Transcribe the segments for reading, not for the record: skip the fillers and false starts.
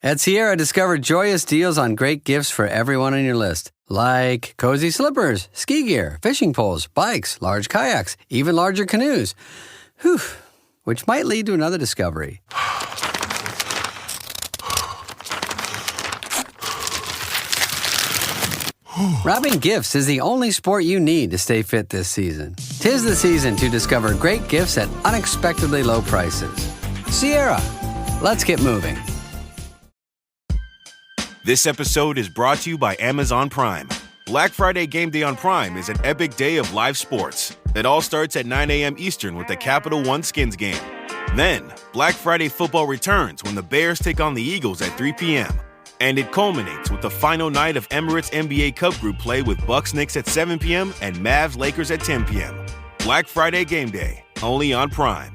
At Sierra, discover joyous deals on great gifts for everyone on your list. Like cozy slippers, ski gear, fishing poles, bikes, large kayaks, even larger canoes. Whew, which might lead to another discovery. Wrapping gifts is the only sport you need to stay fit this season. 'Tis the season to discover great gifts at unexpectedly low prices. Sierra, let's get moving. This episode is brought to you by Amazon Prime. Black Friday Game Day on Prime is an epic day of live sports. It all starts at 9 a.m. Eastern with the Capital One Skins game. Then, Black Friday football returns when the Bears take on the Eagles at 3 p.m. And it culminates with the final night of Emirates NBA Cup Group play with Bucks-Knicks at 7 p.m. and Mavs-Lakers at 10 p.m. Black Friday Game Day, only on Prime.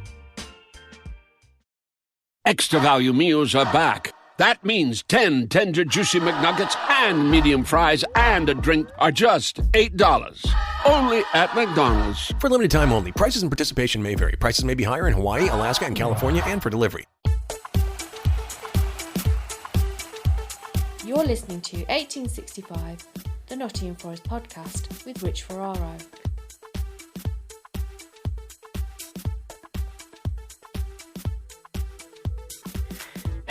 Extra value meals are back. That means 10 tender, juicy McNuggets and medium fries and a drink are just $8. Only at McDonald's. For limited time only. Prices and participation may vary. Prices may be higher in Hawaii, Alaska, and California, and for delivery. You're listening to 1865, the Nottingham Forest Podcast with Rich Ferraro.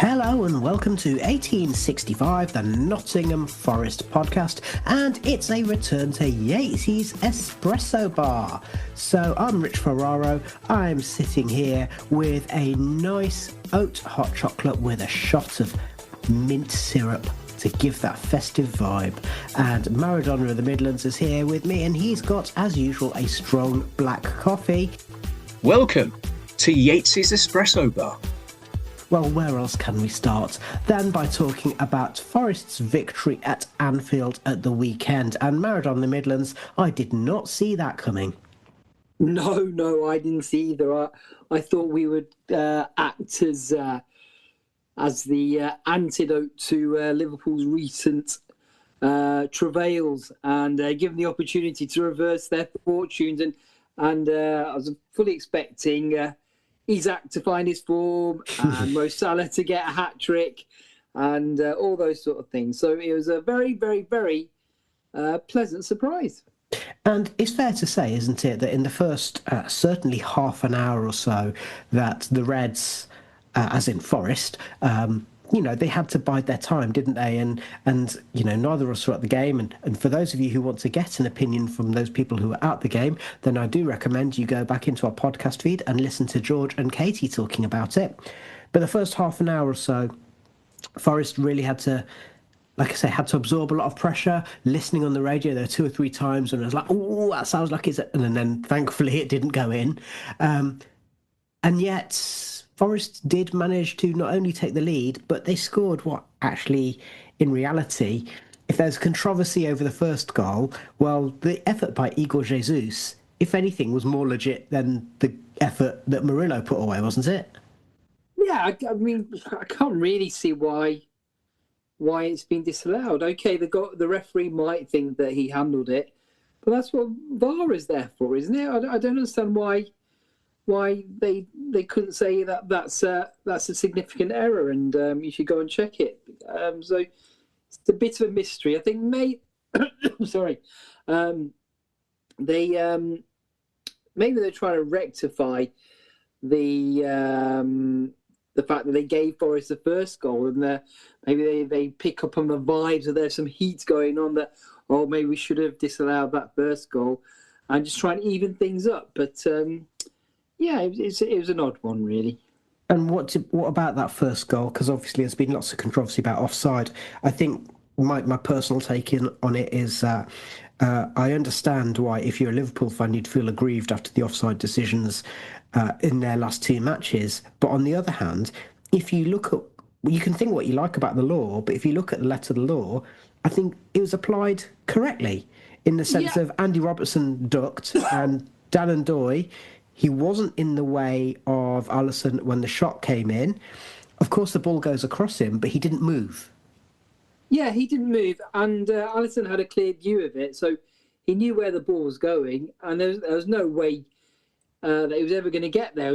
Hello and welcome to 1865, the Nottingham Forest Podcast, and it's a return to YATESY'S Espresso Bar. So I'm Rich Ferraro. I'm sitting here with a nice oat hot chocolate with a shot of mint syrup to give that festive vibe. And Maradona of the Midlands is here with me, and he's got, as usual, a strong black coffee. Welcome to YATESY'S Espresso Bar. Well, where else can we start than by talking about Forest's victory at Anfield at the weekend? And Maradona of the Midlands, I did not see that coming. No, I didn't see either. I thought we would act as the antidote to Liverpool's recent travails and give them the opportunity to reverse their fortunes. And I was fully expecting Isak to find his form and Mo Salah to get a hat-trick and all those sort of things. So it was a very, very, very pleasant surprise. And it's fair to say, isn't it, that in the first certainly half an hour or so that the Reds, as in Forest, they had to bide their time, didn't they? And neither of us were at the game. And for those of you who want to get an opinion from those people who were at the game, then I do recommend you go back into our podcast feed and listen to George and Katie talking about it. But the first half an hour or so, Forest really had to, like I say, had to absorb a lot of pressure. Listening on the radio, there were 2 or 3 times when it was like, oh, that sounds like it's... And then thankfully it didn't go in. And yet... Forest did manage to not only take the lead, but they scored what actually, in reality, if there's controversy over the first goal, well, the effort by Igor Jesus, if anything, was more legit than the effort that Murillo put away, wasn't it? Yeah, I mean, I can't really see why it's been disallowed. Okay, the referee might think that he handled it, but that's what VAR is there for, isn't it? I don't understand why they couldn't say that's a significant error and you should go and check it. So it's a bit of a mystery. I think maybe they're trying to rectify the fact that they gave Forest the first goal, and maybe they pick up on the vibes that there's some heat going on, that maybe we should have disallowed that first goal, and just try and even things up. But yeah, it was an odd one, really. And what about that first goal? Because obviously there's been lots of controversy about offside. I think my personal take on it is I understand why, if you're a Liverpool fan, you'd feel aggrieved after the offside decisions in their last 2 matches. But on the other hand, if you look at... You can think what you like about the law, but if you look at the letter of the law, I think it was applied correctly in the sense of Andy Robertson ducked and Dan and Doy... He wasn't in the way of Alisson when the shot came in. Of course, the ball goes across him, but he didn't move. Yeah, he didn't move, and Alisson had a clear view of it, so he knew where the ball was going, and there was no way that he was ever going to get there.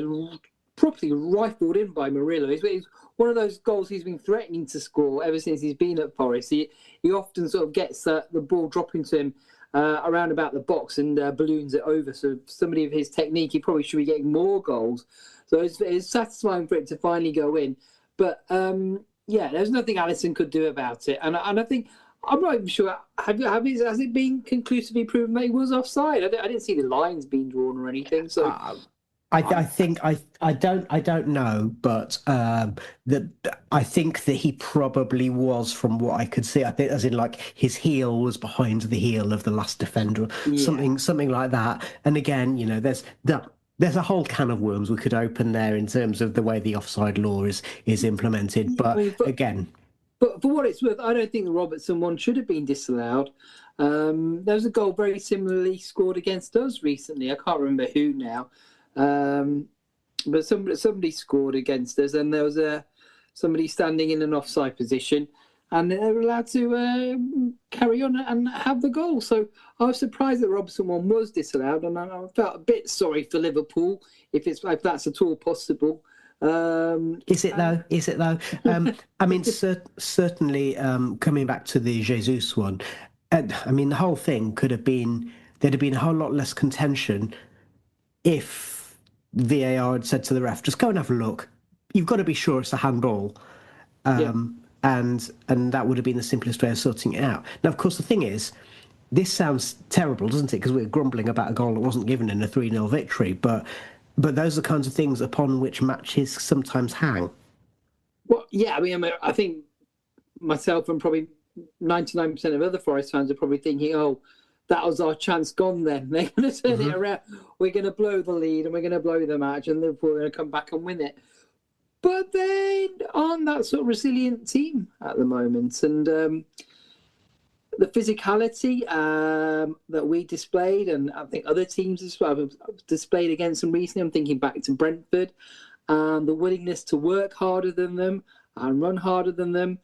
properly rifled in by Murillo. It's one of those goals he's been threatening to score ever since he's been at Forest. He often sort of gets the ball dropping to him around about the box and balloons it over. So somebody of his technique, he probably should be getting more goals. So it's satisfying for it to finally go in. But there's nothing Alisson could do about it. And I think, I'm not even sure, has it been conclusively proven that he was offside? I didn't see the lines being drawn or anything. So I don't know, but that I think that he probably was, from what I could see. I think, as in, like, his heel was behind the heel of the last defender, something like that. And again, you know, there's a whole can of worms we could open there in terms of the way the offside law is implemented. But again. But for what it's worth, I don't think the Robertson one should have been disallowed. There was a goal very similarly scored against us recently. I can't remember who now. But somebody scored against us, and there was somebody standing in an offside position, and they were allowed to carry on and have the goal. So I was surprised that the Robertson one was disallowed, and I felt a bit sorry for Liverpool, if that's at all possible. Is it though? I mean, certainly coming back to the Jesus one, I mean, the whole thing there'd have been a whole lot less contention if VAR had said to the ref, just go and have a look. You've got to be sure it's a handball. And that would have been the simplest way of sorting it out. Now, of course, the thing is, this sounds terrible, doesn't it? Because we're grumbling about a goal that wasn't given in a 3-0 victory, but those are the kinds of things upon which matches sometimes hang. Well, yeah, I mean, I think myself and probably 99% of other Forest fans are probably thinking, oh, that was our chance gone then. They're going to turn it around. We're going to blow the lead and we're going to blow the match, and Liverpool are going to come back and win it. But they aren't that sort of resilient team at the moment. And the physicality that we displayed, and I think other teams as well have displayed against them recently. I'm thinking back to Brentford, and the willingness to work harder than them and run harder than them.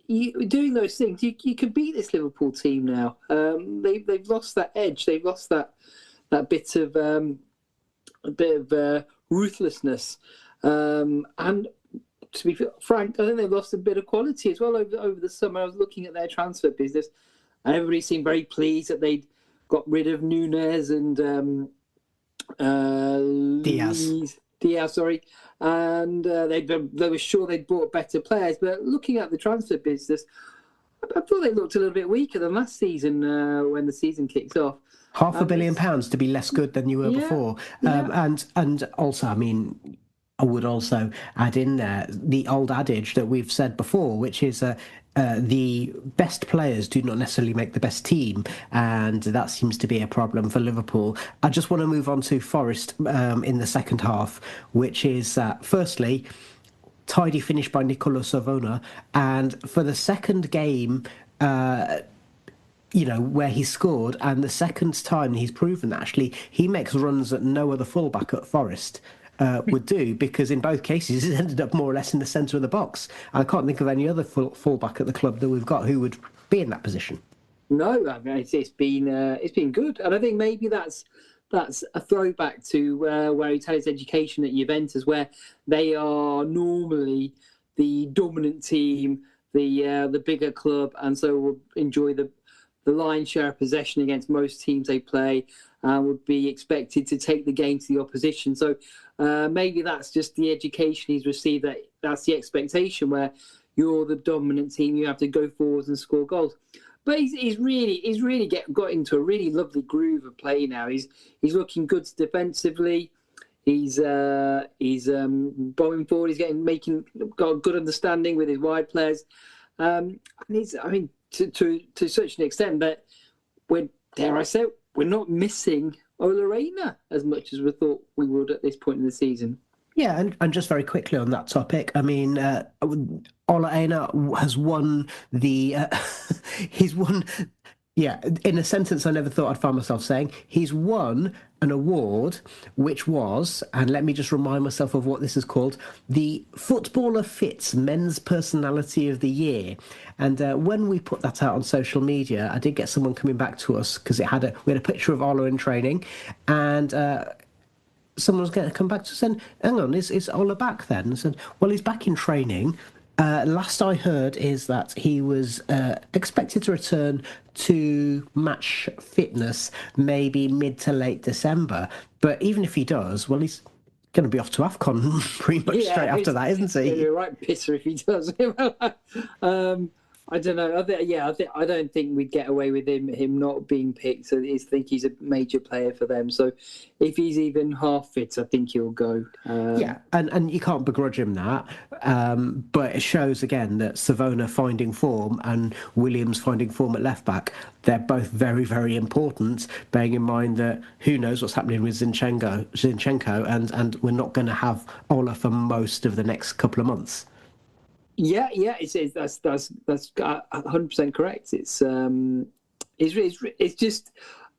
Doing those things, you can beat this Liverpool team now. They've lost that edge. They've lost that bit of ruthlessness. And to be frank, I think they've lost a bit of quality as well over the summer. I was looking at their transfer business, and everybody seemed very pleased that they'd got rid of Nunes and Diaz, sorry. And they were sure they'd bought better players. But looking at the transfer business, I thought they looked a little bit weaker than last season when the season kicks off. £500 million to be less good than you were before. And also, I mean, I would also add in there the old adage that we've said before, which is the best players do not necessarily make the best team, and that seems to be a problem for Liverpool. I just want to move on to Forest in the second half, which is, firstly, tidy finish by Nicola Savona, and for the second game, where he scored, and the second time he's proven that actually he makes runs that no other fullback at Forest would do, because in both cases he's ended up more or less in the centre of the box. I can't think of any other fullback at the club that we've got who would be in that position. No, I mean, it's been good, and I think maybe that's a throwback to where he had his education at Juventus, where they are normally the dominant team, the bigger club, and so will enjoy the lion's share of possession against most teams they play, and would be expected to take the game to the opposition. So maybe that's just the education he's received. That's the expectation, where you're the dominant team, you have to go forwards and score goals. But he's really got into a really lovely groove of play now. He's looking good defensively. He's bombing forward. He's got a good understanding with his wide players. And to such an extent that we're not missing Ola Reina as much as we thought we would at this point in the season. Yeah, and just very quickly on that topic, I mean, Ola Reina has won in a sentence I never thought I'd find myself saying, he's won an award which was, and let me just remind myself of what this is called, the Footballer Fits Men's Personality of the Year. And when we put that out on social media, I did get someone coming back to us because we had a picture of Ola in training, and someone's going to come back to saying, hang on, is Ola back then? And said, well, he's back in training. Last I heard is that he was expected to return to match fitness maybe mid to late December. But even if he does, well, he's going to be off to AFCON pretty much straight after that, isn't he? He'll be a right pisser if he does. I don't know. I don't think we'd get away with him not being picked. So I think he's a major player for them. So if he's even half fit, I think he'll go. And you can't begrudge him that. But it shows again that Savona finding form and Williams finding form at left back, they're both very, very important. Bearing in mind that who knows what's happening with Zinchenko, and we're not going to have Ola for most of the next couple of months. Yeah, that's 100% correct. It's just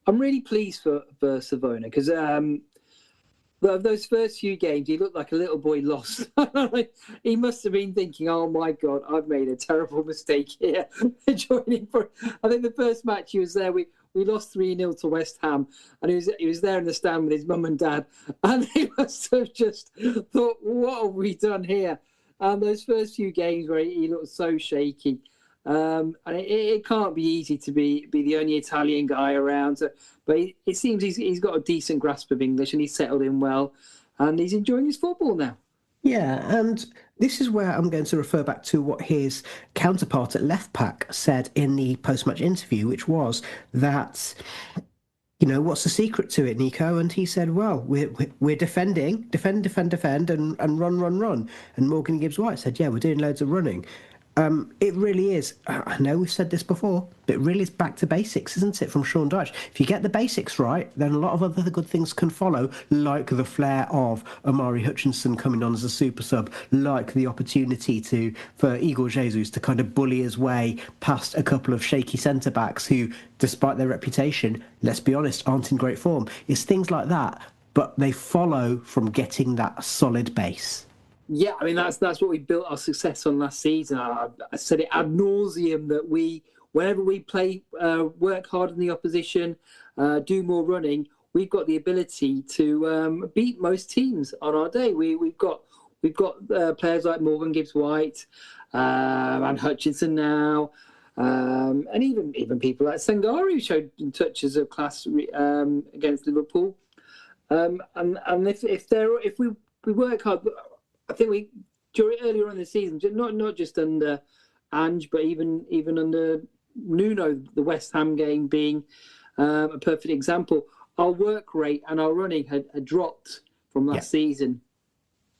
I'm really pleased for Savona because those first few games he looked like a little boy lost. He must have been thinking, "Oh my God, I've made a terrible mistake here." Joining for, I think the first match he was there, we lost 3-0 to West Ham, and he was there in the stand with his mum and dad, and he must have just thought, "What have we done here?" Those first few games where he looked so shaky, and it can't be easy to be the only Italian guy around. But it seems he's got a decent grasp of English and he's settled in well, and he's enjoying his football now. Yeah, and this is where I'm going to refer back to what his counterpart at left back said in the post-match interview, which was that, what's the secret to it, Nico? And he said, well, we're defend, and run. And Morgan Gibbs-White said, yeah, we're doing loads of running. It really is. I know we've said this before, but it really is back to basics, isn't it, from Sean Dyche? If you get the basics right, then a lot of other good things can follow, like the flair of Amari Hutchinson coming on as a super sub, like the opportunity for Igor Jesus to kind of bully his way past a couple of shaky centre-backs who, despite their reputation, let's be honest, aren't in great form. It's things like that, but they follow from getting that solid base. Yeah, I mean, that's what we built our success on last season. I said it ad nauseum that whenever we play, work hard on the opposition, do more running, we've got the ability to beat most teams on our day. We've got players like Morgan Gibbs-White and Hutchinson now, and even people like Sangari showed touches of class against Liverpool. And if we work hard. I think earlier on in the season, not just under Ange, but even under Nuno, the West Ham game being a perfect example. Our work rate and our running had dropped from last season,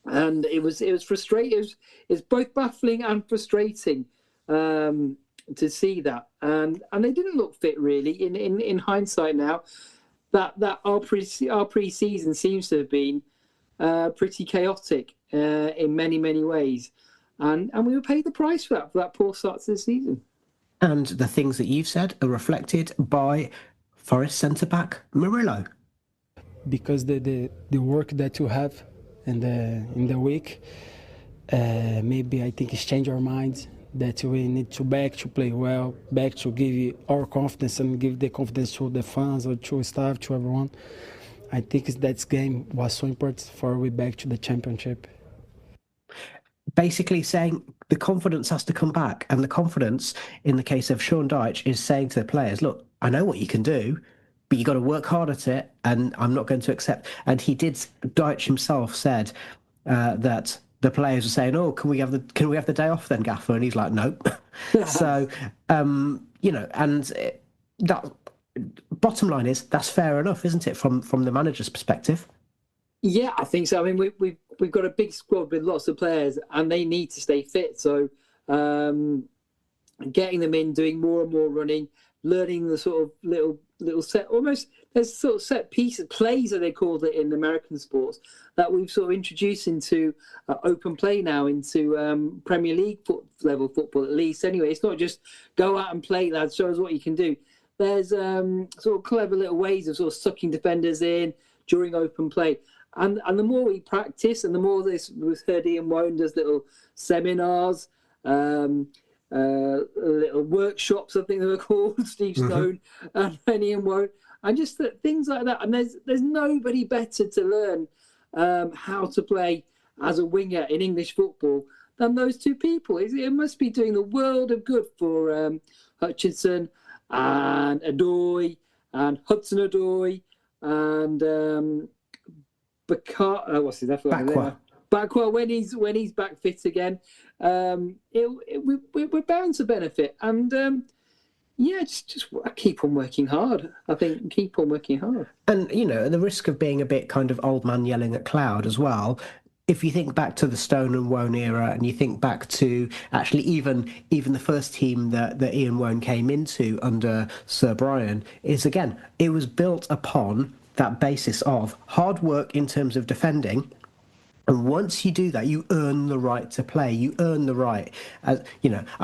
and it was frustrating. It's both baffling and frustrating to see that, and they didn't look fit really. In hindsight now, that our pre-season seems to have been pretty chaotic in many ways, and we were paid the price for that poor start to the season. And the things that you've said are reflected by Forest centre-back Murillo. Because the work that you have in the week, maybe I think it's changed our minds, that we need to back to play well, back to give our confidence and give the confidence to the fans or to staff, to everyone. I think that game was so important for we back to the championship. Basically saying the confidence has to come back, and the confidence in the case of Sean Dyche is saying to the players, look, I know what you can do, but you got to work hard at it, and I'm not going to accept. And Dyche himself said that the players were saying, oh, can we have the day off then, Gaffer? And he's like, nope. So that bottom line is that's fair enough, isn't it, from the manager's perspective? Yeah, I think so. I mean, we've got a big squad with lots of players, and they need to stay fit. So, getting them in, doing more and more running, learning the sort of little set, almost there's sort of set pieces, plays that they called it in American sports, that we've sort of introduced into open play now, into Premier League level football at least. Anyway, it's not just go out and play, lads. Show us what you can do. There's sort of clever little ways of sort of sucking defenders in during open play. And the more we practice, and the more this was heard, Ian Wone does little seminars, little workshops, I think they were called, Steve Stone and Ian Wone, and just things like that. And there's nobody better to learn how to play as a winger in English football than those two people. It must be doing the world of good for Hutchinson and Odoi and Hudson-Odoi and Bakar. What's his name? Bakwa when he's back fit again. We're bound to benefit, and just keep on working hard. I think keep on working hard. And the risk of being a bit kind of old man yelling at cloud as well. If you think back to the Stone and Wone era, and you think back to actually even the first team that Ian Wone came into under Sir Brian, it was built upon that basis of hard work in terms of defending. And once you do that, you earn the right to play. You earn the right. I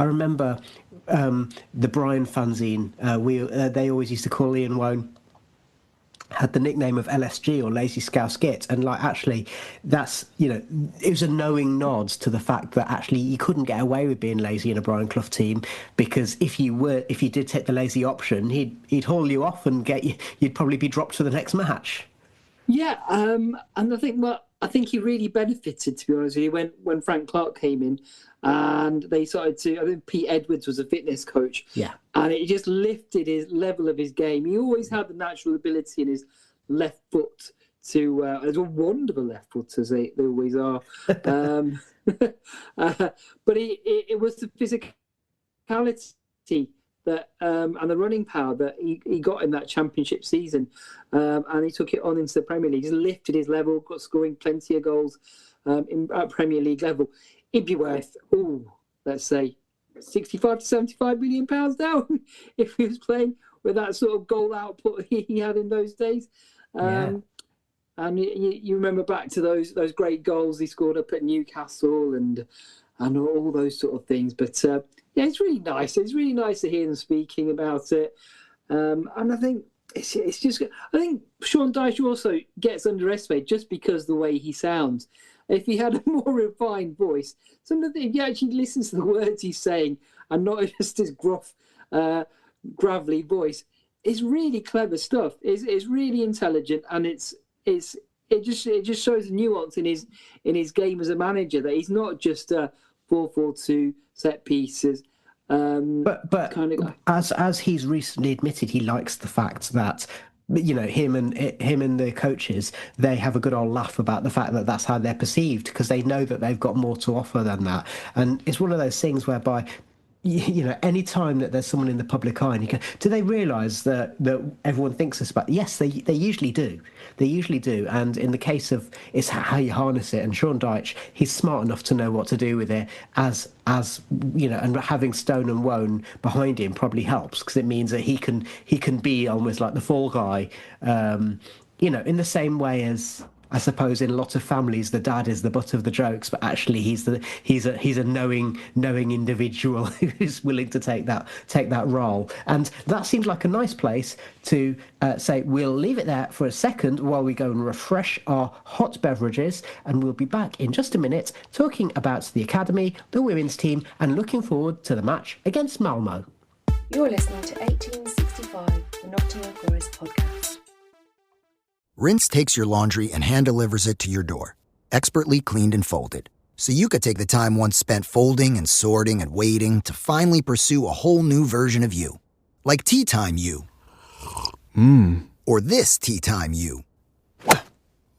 remember the Brian fanzine. They always used to call Ian Wone, had the nickname of LSG or Lazy Scouse Git, and that's it was a knowing nod to the fact that actually you couldn't get away with being lazy in a Brian Clough team, because if you did take the lazy option, he'd haul you off and you'd probably be dropped for the next match. Yeah, and I think he really benefited, to be honest with you, when Frank Clark came in and they started to. I think Pete Edwards was a fitness coach. Yeah. And it just lifted his level of his game. He always had the natural ability in his left foot to. As a wonderful left foot, as they always are. But it was the physicality that and the running power that he got in that championship season, and he took it on into the Premier League. He just lifted his level, got scoring plenty of goals at Premier League level. It'd be worth, let's say, 65 to 75 million pounds now if he was playing with that sort of goal output he had in those days. And you remember back to those great goals he scored up at Newcastle and all those sort of things. But it's really nice. It's really nice to hear them speaking about it. And I think it's just. I think Sean Dyche also gets underestimated just because the way he sounds. If he had a more refined voice, if he actually listens to the words he's saying and not just his gruff, gravelly voice, it's really clever stuff. It's really intelligent, and it just shows the nuance in his game as a manager, that he's not just 4-4-2 set pieces. But kind of guy. As he's recently admitted, he likes the fact that him and the coaches, they have a good old laugh about the fact that that's how they're perceived, because they know that they've got more to offer than that. And it's one of those things whereby any time that there's someone in the public eye, and you go, do they realise that everyone thinks this about? Yes, they usually do. They usually do. And in the case of, it's how you harness it. And Sean Dyche, he's smart enough to know what to do with it. As and having Stone and Wone behind him probably helps, because it means that he can be almost like the fall guy. In the same way as, I suppose, in a lot of families, the dad is the butt of the jokes, but actually he's a knowing individual who's willing to take that role. And that seems like a nice place to say we'll leave it there for a second while we go and refresh our hot beverages, and we'll be back in just a minute talking about the academy, the women's team, and looking forward to the match against Malmö. You're listening to 1865, the Nottingham Forest Podcast. Rinse takes your laundry and hand-delivers it to your door, expertly cleaned and folded, so you could take the time once spent folding and sorting and waiting to finally pursue a whole new version of you. Like Tea Time You. Or this Tea Time You.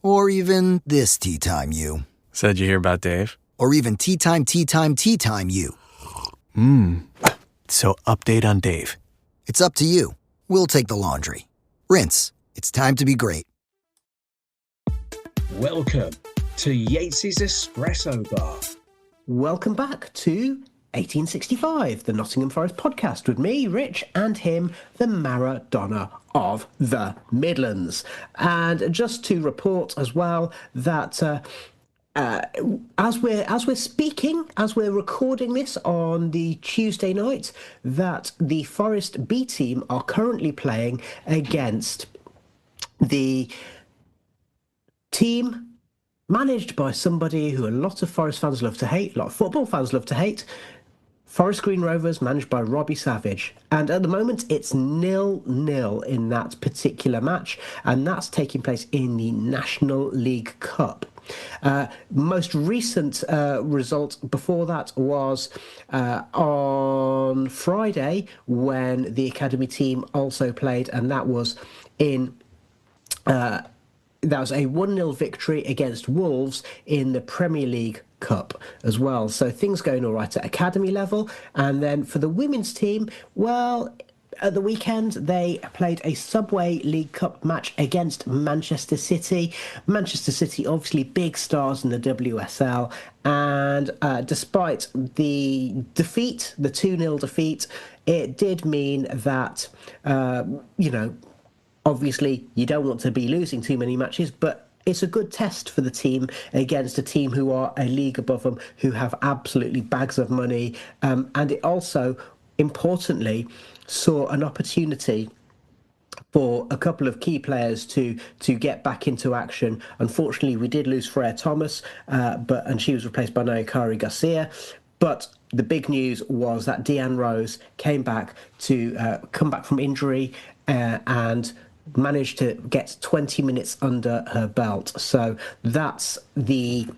Or even this Tea Time You. Said you hear about Dave? Or even Tea Time You. So update on Dave. It's up to you. We'll take the laundry. Rinse. It's time to be great. Welcome to Yates's Espresso Bar. Welcome back to 1865, the Nottingham Forest Podcast, with me, Rich, and him, the Maradona of the Midlands. And just to report as well that as we're recording this on the Tuesday night, that the Forest B team are currently playing against the team managed by somebody who a lot of Forest fans love to hate, a lot of football fans love to hate, Forest Green Rovers, managed by Robbie Savage. And at the moment, it's 0-0 in that particular match, and that's taking place in the National League Cup. Most recent result before that was on Friday, when the academy team also played, and that was that was a 1-0 victory against Wolves in the Premier League Cup as well. So things going all right at academy level. And then for the women's team, well, at the weekend, they played a Subway League Cup match against Manchester City. Manchester City, obviously big stars in the WSL. And despite the defeat, the 2-0 defeat, it did mean that, obviously you don't want to be losing too many matches, but it's a good test for the team against a team who are a league above them, who have absolutely bags of money. And it also, importantly, saw an opportunity for a couple of key players to get back into action. Unfortunately, we did lose Freya Thomas, and she was replaced by Nayakari Garcia. But the big news was that Deanne Rose came back from injury and managed to get 20 minutes under her belt. So that's the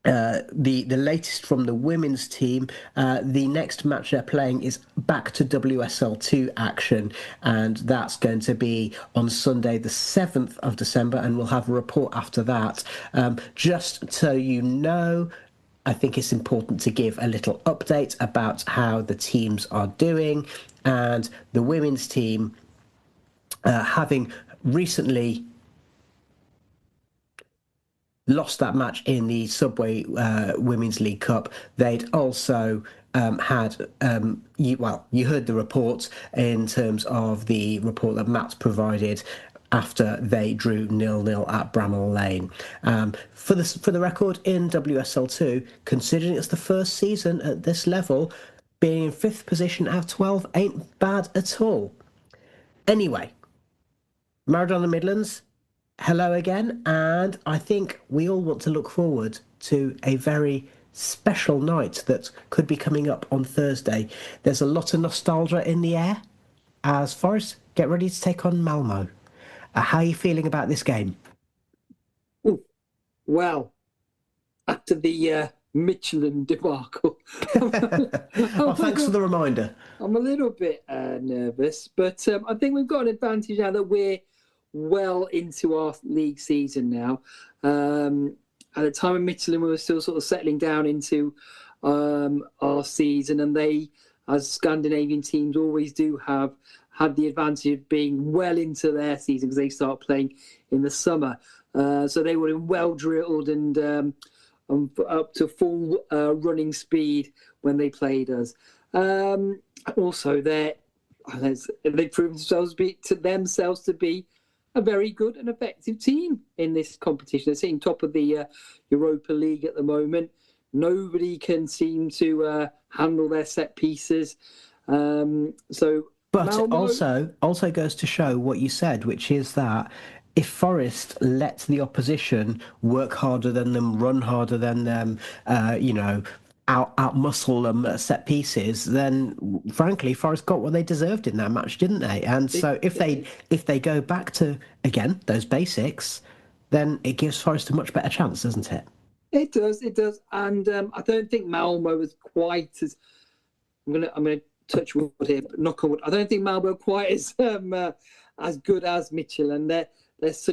latest from the women's team. The next match they're playing is back to WSL2 action, and that's going to be on Sunday the 7th of December, and we'll have a report after that. Just so you know, I think it's important to give a little update about how the teams are doing. And the women's team, having recently lost that match in the Subway Women's League Cup, they'd also had, you heard the report in terms of the report that Matt provided after they drew 0-0 at Bramall Lane. For the record, in WSL2, considering it's the first season at this level, being in 5th position out of 12 ain't bad at all. Anyway, Maradona Midlands, hello again, and I think we all want to look forward to a very special night that could be coming up on Thursday. There's a lot of nostalgia in the air as Forest get ready to take on Malmö. How are you feeling about this game? Ooh, well, after the Michelin debacle. Well, thanks for the reminder. I'm a little bit nervous, but I think we've got an advantage now that we're well into our league season now. At the time of Michelin, we were still sort of settling down into our season, and they, as Scandinavian teams always do, have had the advantage of being well into their season because they start playing in the summer. So they were well drilled and up to full running speed when they played us. Also, they've proven themselves to be a very good and effective team in this competition. They're sitting top of the Europa League at the moment. Nobody can seem to handle their set pieces. But Malmö also goes to show what you said, which is that if Forest let the opposition work harder than them, run harder than them, out-muscle them at set pieces, then frankly, Forest got what they deserved in that match, didn't they? And so if they go back to, again, those basics, then it gives Forest a much better chance, doesn't it? It does. And I don't think Malmö was quite as... I'm gonna touch wood here, but knock on wood. I don't think Malmö are quite as good as Michelin. They're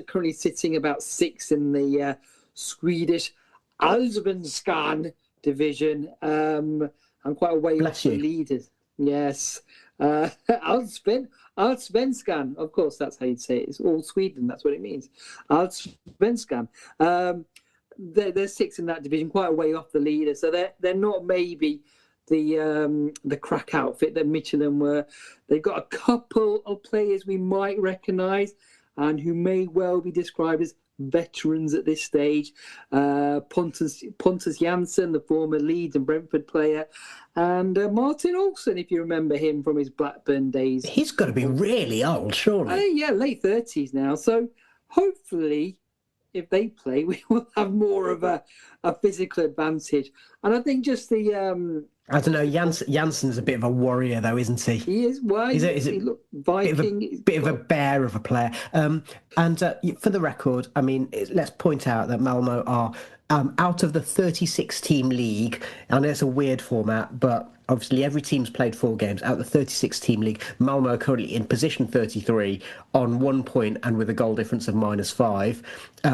currently sitting about 6 in the Swedish Allsvenskan division. I'm quite a way off the leaders. Yes. Allsvenskan. Of course, that's how you'd say it. It's all Sweden. That's what it means. Allsvenskan. They're 6 in that division, quite a way off the leader. So they're not maybe the crack outfit that Michelin were. They've got a couple of players we might recognise and who may well be described as veterans at this stage. Pontus Jansson, the former Leeds and Brentford player, and Martin Olsen, if you remember him from his Blackburn days. He's got to be really old, surely. Yeah, late 30s now. So hopefully, if they play, we will have more of a physical advantage. And I think just the I don't know. Janssen's a bit of a warrior, though, isn't he? He is. Why? He's He look Viking. bit of a bear of a player. And for the record, I mean, let's point out that Malmö are out of the 36-team league. I know it's a weird format, but obviously every team's played 4 games. Out of the 36-team league, Malmö are currently in position 33 on 1 point and with a goal difference of -5.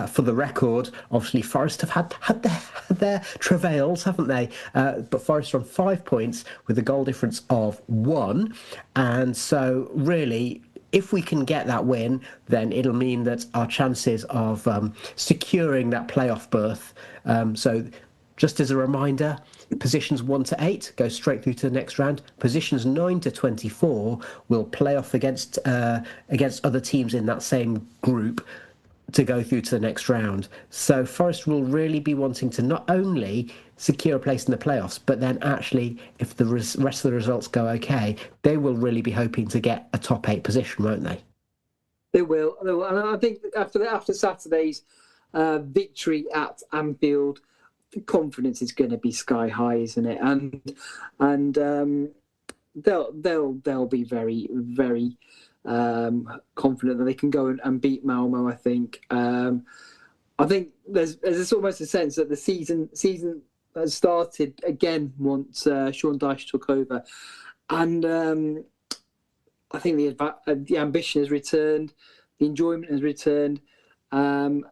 For the record, obviously Forest have had their travails, haven't they? But Forest are on 5 points with a goal difference of 1. And so really, if we can get that win, then it'll mean that our chances of securing that playoff berth. So just as a reminder, positions 1 to 8 go straight through to the next round. Positions 9 to 24 will play off against other teams in that same group to go through to the next round. So Forest will really be wanting to not only secure a place in the playoffs, but then actually, if the rest of the results go okay, they will really be hoping to get a top 8 position, won't they? They will. And I think after Saturday's victory at Anfield, the confidence is going to be sky high, isn't it? And they'll be very, very confident that they can go and beat Malmö. I think there's almost a sense that the season has started again once Sean Dyche took over, and I think the ambition has returned, the enjoyment has returned, and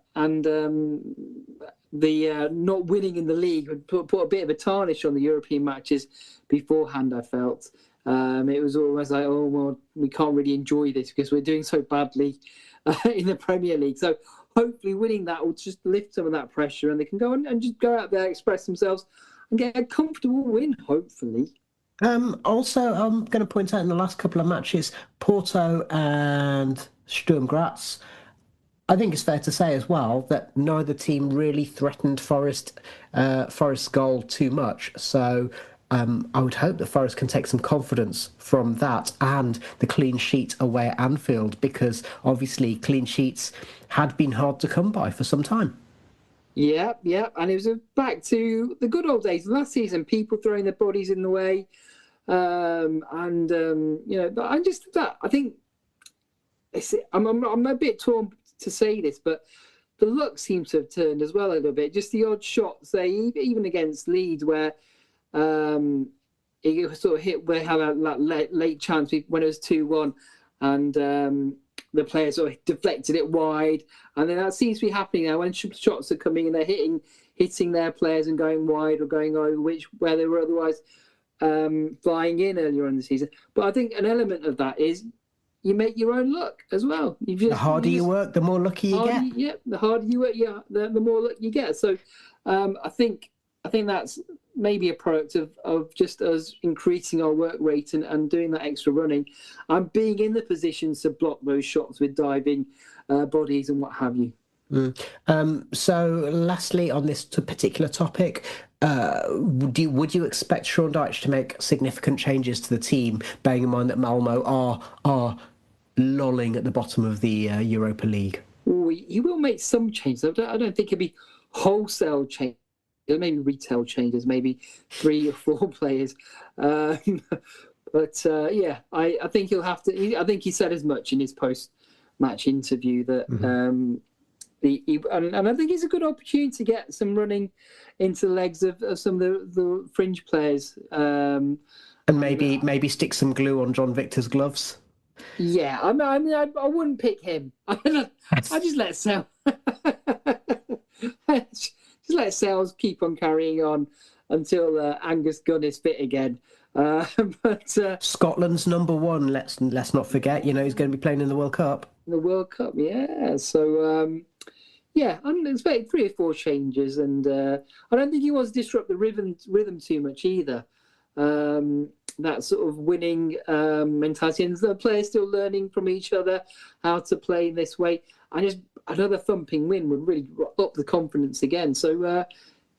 the not winning in the league would put a bit of a tarnish on the European matches beforehand. I felt it was almost like, oh well, we can't really enjoy this because we're doing so badly in the Premier League. So hopefully winning that will just lift some of that pressure, and they can go and just go out there, express themselves, and get a comfortable win, hopefully. Also, I'm going to point out in the last couple of matches, Porto and Sturm Graz, I think it's fair to say as well that neither team really threatened Forest's goal too much. So I would hope that Forest can take some confidence from that and the clean sheet away at Anfield, because obviously clean sheets had been hard to come by for some time. Yeah, and it was back to the good old days last season, people throwing their bodies in the way. I think I'm a bit torn to say this, but the luck seems to have turned as well a little bit. Just the odd shots, even against Leeds, where it sort of hit, where had that late chance when it was 2-1, and the players sort of deflected it wide, and then that seems to be happening now when shots are coming and they're hitting their players and going wide or going over where they were otherwise flying in earlier on in the season. But I think an element of that is you make your own luck as well. The harder you work, the more lucky you get. Yeah, the harder you work, the more luck you get. So I think that's maybe a product of just us increasing our work rate and doing that extra running and being in the positions to block those shots with diving bodies and what have you. So lastly, on this particular topic, would you expect Sean Dyche to make significant changes to the team, bearing in mind that Malmö are lolling at the bottom of the Europa League? He will make some changes. I don't think it'll be wholesale changes. Maybe retail changes, maybe 3 or 4 players. I think he'll have to. I think he said as much in his post-match interview that. And I think it's a good opportunity to get some running into the legs of some of the fringe players. And maybe stick some glue on John Victor's gloves. Yeah, I mean, I wouldn't pick him. I just let Sal. Just let Sales keep on carrying on until Angus Gunn is fit again. But Scotland's number 1. Let's not forget. He's going to be playing in the World Cup. The World Cup, yeah. So I'm expecting 3 or 4 changes, and I don't think he wants to disrupt the rhythm too much either. That sort of winning mentality, and the players still learning from each other how to play this way. And just another thumping win would really up the confidence again. So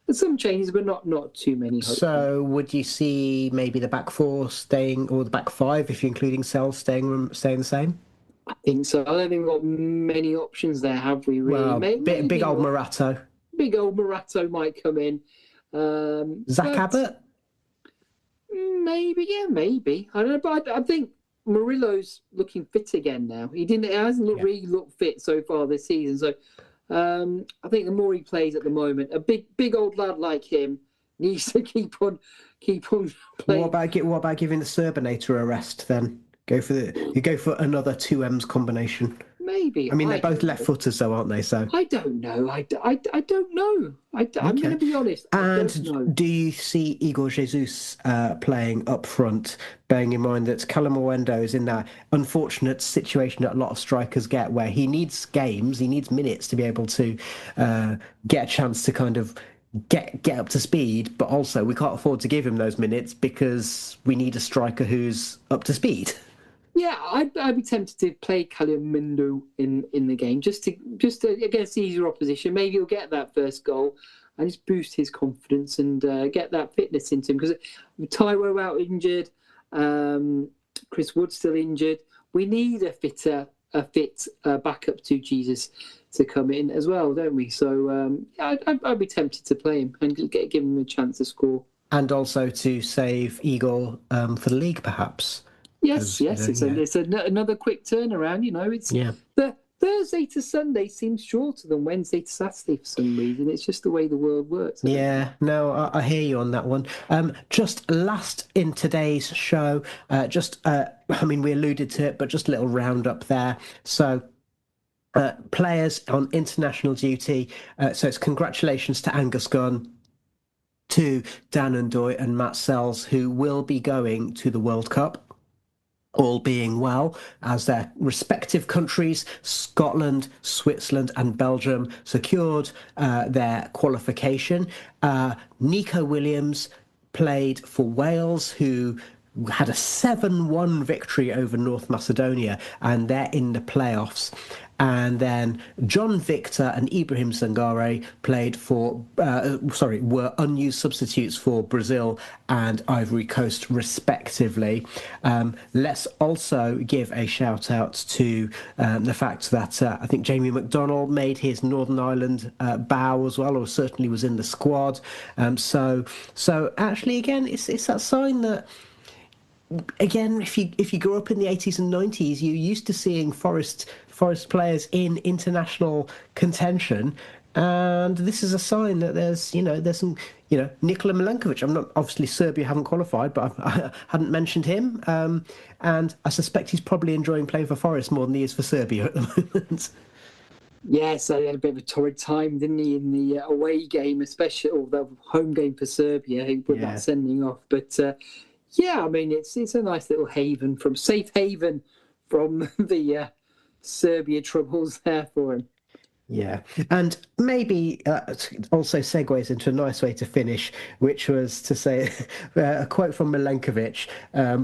there's some changes, but not too many. Hopefully. So would you see maybe the back 4 staying, or the back 5, if you're including Sells, staying the same? I think so. I don't think we've got many options there, have we? Really? Well, big old Morato. Big old Morato might come in. Zach Abbott? Maybe. I don't know, but I think Murillo's looking fit again now. He hasn't really looked fit so far this season. So I think the more he plays at the moment, a big old lad like him needs to keep on playing. What about giving the Serbinator a rest then? You go for another 2M's combination. Maybe. I mean, they're both left-footers, though, aren't they? So I don't know. I don't know. I'm going to be honest. And do you see Igor Jesus playing up front, bearing in mind that Callum Owendo is in that unfortunate situation that a lot of strikers get, where he needs games, he needs minutes to be able to get a chance to kind of get up to speed, but also we can't afford to give him those minutes because we need a striker who's up to speed. Yeah, I'd be tempted to play Kalimundo in the game just to against easier opposition. Maybe he'll get that first goal and just boost his confidence and get that fitness into him. Because Taiwo out injured, Chris Wood still injured. We need a fit backup to Jesus to come in as well, don't we? So I'd be tempted to play him and give him a chance to score. And also to save Igor for the league, perhaps. Yes. It's another quick turnaround. It's the Thursday to Sunday seems shorter than Wednesday to Saturday for some reason. It's just the way the world works. Yeah, no, I hear you on that one. Just last in today's show, we alluded to it, but just a little roundup there. So players on international duty. So it's congratulations to Angus Gunn, to Dan Ndoye and Matt Sells, who will be going to the World Cup, all being well, as their respective countries, Scotland, Switzerland and Belgium, secured their qualification. Nico Williams played for Wales, who had a 7-1 victory over North Macedonia, and they're in the playoffs. And then John Victor and Ibrahim Sangare played were unused substitutes for Brazil and Ivory Coast, respectively. Let's also give a shout out to the fact that I think Jamie McDonnell made his Northern Ireland bow as well, or certainly was in the squad. So actually, again, it's that sign that, again, if you grew up in the 80s and 90s, you're used to seeing Forest players in international contention, and this is a sign that there's some Nikola Milenkovic. I'm not, obviously Serbia haven't qualified, but I hadn't mentioned him, and I suspect he's probably enjoying playing for Forest more than he is for Serbia at the moment. Yes, he had a bit of a torrid time, didn't he, in the away game, especially, or the home game for Serbia, with that sending off. But yeah, I mean, it's a nice little safe haven from the Serbia troubles there for him. Yeah, and maybe also segues into a nice way to finish, which was to say a quote from Milenkovic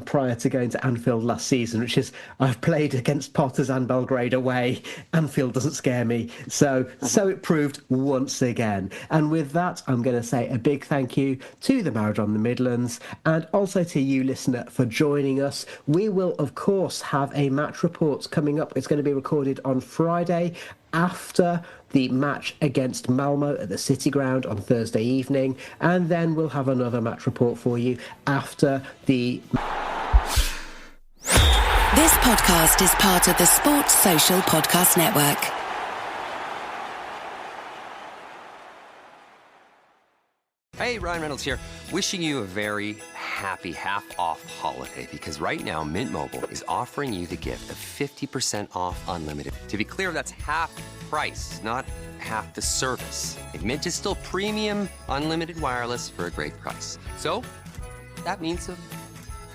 prior to going to Anfield last season, which is, "I've played against Partizan Belgrade away. Anfield doesn't scare me." So it proved once again. And with that, I'm going to say a big thank you to the Maradona the Midlands, and also to you, listener, for joining us. We will, of course, have a match report coming up. It's going to be recorded on Friday, after the match against Malmö at the City Ground on Thursday evening, and then we'll have another match report for you after the... This podcast is part of the Sports Social Podcast Network. Hey, Ryan Reynolds here, wishing you a very happy half-off holiday, because right now Mint Mobile is offering you the gift of 50% off unlimited. To be clear, that's half price, not half the service. And Mint is still premium unlimited wireless for a great price. So that means a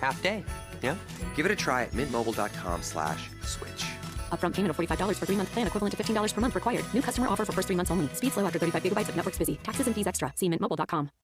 half day, yeah? Give it a try at mintmobile.com/switch. Upfront payment of $45 for 3-month plan, equivalent to $15 per month required. New customer offer for first 3 months only. Speeds slow after 35 gigabytes if network's busy. Taxes and fees extra. See mintmobile.com.